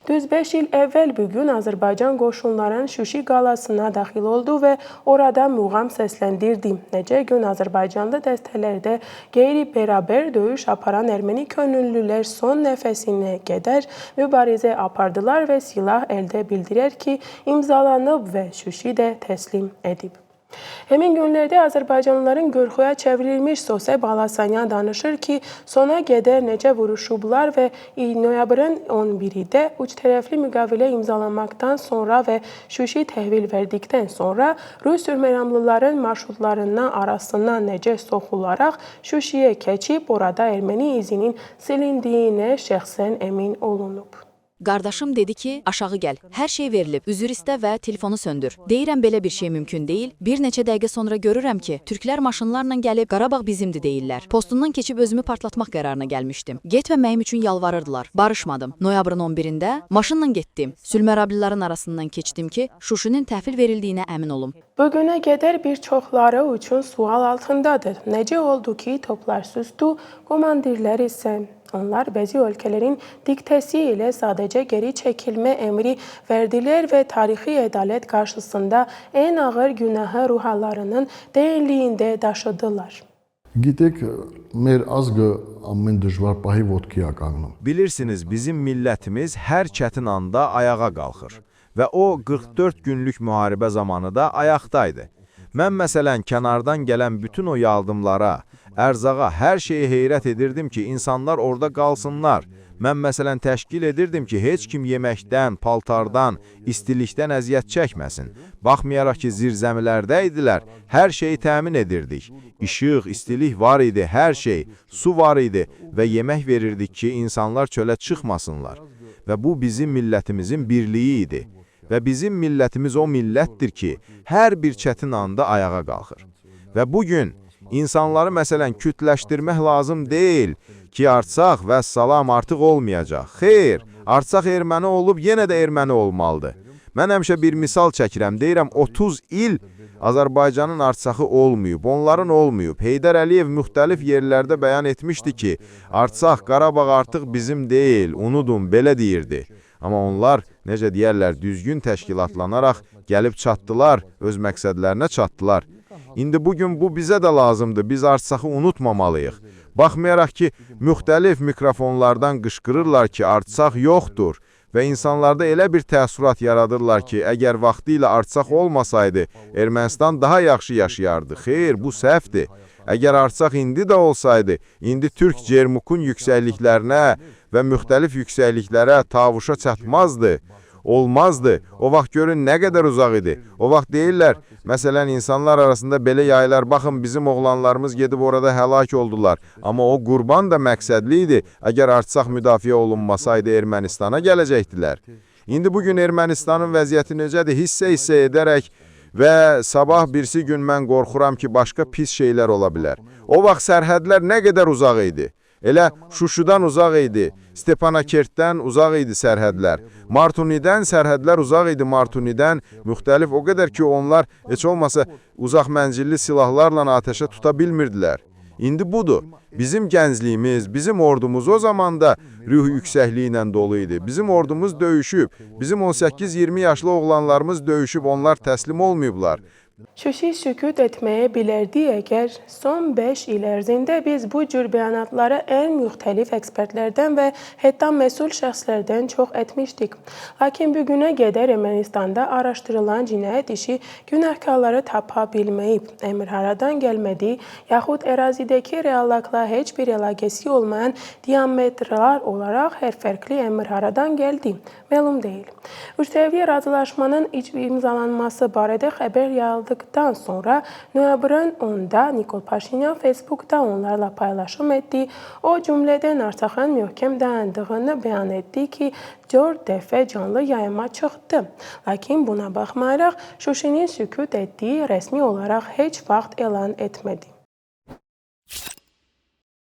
Düz 5 il evvel bugün Azerbaycan qoşunların Şuşi qalasına daxil oldu ve orada muğam seslendirdi. Nece gün Azerbaycanlı dəstələrdə qeyri-beraber döyüş aparan ermeni könüllülər son nəfəsinə qədər mübarizə apardılar ve silah elde bildirir ki imzalanıb ve Şuşi də təslim edib. Həmin günlərdə Azərbaycanlıların qorxuya çevrilmiş Soseb Balasanyan danışır ki, sona qədər necə vuruşublar və noyabrın 11-də üç tərəfli müqavilə imzalanmaqdan sonra və Şuşi təhvil verdikdən sonra Rus sürməramlıların marşrutlarından arasından necə soxularaq Şuşiyə keçib orada erməni izinin silindiyinə şəxsən əmin olunub. Qardaşım dedi ki, aşağı gəl, hər şey verilib, üzr istə və telefonu söndür. Deyirəm, belə bir şey mümkün deyil. Bir neçə dəqiqə sonra görürəm ki, türklər maşınlarla gəlib, Qarabağ bizimdir deyirlər. Postundan keçib özümü partlatmaq qərarına gəlmişdim. Getməməyim üçün yalvarırdılar. Barışmadım. Noyabrın 11-də maşınla getdim. Sülmərablilərin arasından keçdim ki, Şuşinin təhvil verildiyinə əmin olum. Bugüne qədər bir çoxları üçün sual altındadır. Necə oldu ki, toplar sustu, komandirlər isə onlar bəzi ölkələrin diktəsi ilə sadəcə geri çəkilmə əmri verdilər və tarixi ədalət qarşısında ən ağır günahı ruhalarının dəyinliyində daşıdılar. Gidək, մեր azgı ամեն դժվար պահի ոտքի է կանգնում. Bilirsiniz, bizim millətimiz hər çətin anda ayağa qalxır və o 44 günlük müharibə zamanı da ayaqdaydı. Mən məsələn kənardan gələn bütün o yardımlara, ərzağa, hər şeyə heyrət edirdim ki, insanlar orada qalsınlar. Mən məsələn təşkil edirdim ki, heç kim yeməkdən, paltardan, istilikdən əziyyət çəkməsin. Baxmayaraq ki, zirzəmilərdə idilər, hər şeyi təmin edirdik. İşıq, istilik var idi, hər şey, su var idi və yemək verirdik ki, insanlar çölə çıxmasınlar. Və bu bizim millətimizin birliyi idi. Və bizim millətimiz o millətdir ki, hər bir çətin anda ayağa qalxır. Və bugün insanları məsələn kütləşdirmək lazım deyil ki, artsaq və salam artıq olmayacaq. Xeyr, artsaq erməni olub, yenə də erməni olmalıdır. Mən həmişə bir misal çəkirəm, deyirəm 30 il Azərbaycanın artsaxı olmayıb, onların olmayıb. Heydər Əliyev müxtəlif yerlərdə bəyan etmişdi ki, artsaq, Qarabağ artıq bizim deyil, unudun, belə deyirdi. Amma onlar, necə deyərlər, düzgün təşkilatlanaraq gəlib çatdılar, öz məqsədlərinə çatdılar. İndi bugün bu bizə də lazımdır, biz artsaxı unutmamalıyıq. Baxmayaraq ki, müxtəlif mikrofonlardan qışqırırlar ki, artsaq yoxdur və insanlarda elə bir təəssürat yaradırlar ki, əgər vaxtı ilə artsaq olmasaydı, Ermənistan daha yaxşı yaşayardı. Xeyr, bu səhvdir. Əgər artsaq indi də olsaydı, indi Türk Cermukun yüksəkliklərinə və müxtəlif yüksəkliklərə tavuşa çatmazdı, olmazdı. O vaxt görün nə qədər uzaq idi. O vaxt deyirlər, məsələn, insanlar arasında belə yaylar, baxın, bizim oğlanlarımız gedib orada həlak oldular. Amma o qurban da məqsədli idi. Əgər artsaq müdafiə olunmasaydı, Ermənistana gələcəkdilər. İndi bugün Ermənistanın vəziyyəti necədir? Hissə edərək və sabah birisi gün mən qorxuram ki, başqa pis şeylər ola bilər. O vaxt sərhədlər nə qədər uzaq idi? Elə Şuşudan uzaq idi, Stepanakertdən uzaq idi sərhədlər. Martunidən sərhədlər uzaq idi, Martunidən müxtəlif o qədər ki, onlar heç olmasa uzaq mənzilli silahlarla atəşə tuta bilmirdilər. İndi budur. Bizim gəncliyimiz, bizim ordumuz o zaman da ruh yüksəkliyi ilə dolu idi. Bizim ordumuz döyüşüb, bizim 18-20 yaşlı oğlanlarımız döyüşüb, onlar təslim olmayıblar. Şuşi sükut etməyə bilərdi əgər son 5 il ərzində biz bu cür bəyanatları ən müxtəlif ekspertlərdən və hətta məsul şəxslərdən çox etmişdik. Lakin bugünə qədər Ermənistanda araşdırılan cinayət işi günahkarları tapa bilməyib. Əmr haradan gəlmədi, yaxud ərazidəki reallaqla heç bir əlaqəsi olmayan diametrlar olaraq hər fərqli əmr haradan gəldi, məlum deyil. Üstəvi razılaşmanın imzalanması barədə xəbər yayıldıqdan sonra noyabrın 10-da Nikol Paşinyan Facebook'da onlarla paylaşım etdi. O cümlədən Artsakın möhkəm dayandığını bəyan etdi ki, 4 dəfə canlı yayıma çıxdı. Lakin buna baxmayaraq Şuşinin sükut etdiyi rəsmi olaraq heç vaxt elan etmədi.